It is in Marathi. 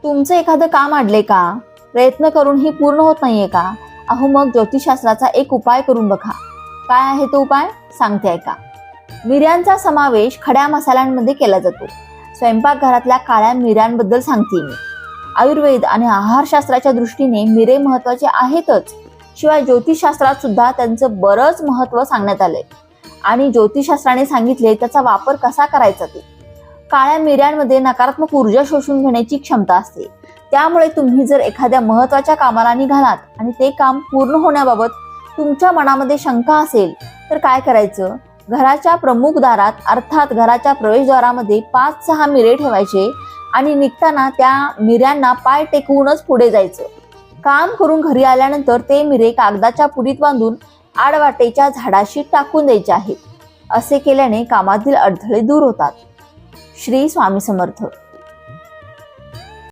तुमचं एखादं काम अडले का? प्रयत्न करूनही पूर्ण होत नाहीये का? अहो मग ज्योतिषशास्त्राचा एक उपाय करून बघा. काय आहे तो उपाय? सांगते ऐका. मिऱ्यांचा समावेश खड्या मसाल्यांमध्ये केला जातो. स्वयंपाकघरातल्या काळ्या मिऱ्यांबद्दल सांगते मी. आयुर्वेद आणि आहारशास्त्राच्या दृष्टीने मिरे महत्वाचे आहेतच, शिवाय ज्योतिषशास्त्रात सुद्धा त्यांचं बरंच महत्व सांगण्यात आलंय आणि ज्योतिषशास्त्राने सांगितले त्याचा वापर कसा करायचा ते. काळ्या मिऱ्यांमध्ये नकारात्मक ऊर्जा शोषून घेण्याची क्षमता असते. त्यामुळे तुम्ही जर एखाद्या महत्वाच्या कामाला निघालात आणि ते काम पूर्ण होण्याबाबत तुमच्या मनामध्ये शंका असेल तर काय करायचं? घराच्या प्रमुख दारात अर्थात घराच्या प्रवेशद्वारामध्ये 5-6 मिरे ठेवायचे आणि निघताना त्या मिऱ्यांना पाय टेकवूनच पुढे जायचं. काम करून घरी आल्यानंतर ते मिरे कागदाच्या पुडीत बांधून आडवाटेच्या झाडाशी टाकून द्यायचे आहेत. असे केल्याने कामातील अडथळे दूर होतात. श्री स्वामी समर्थ.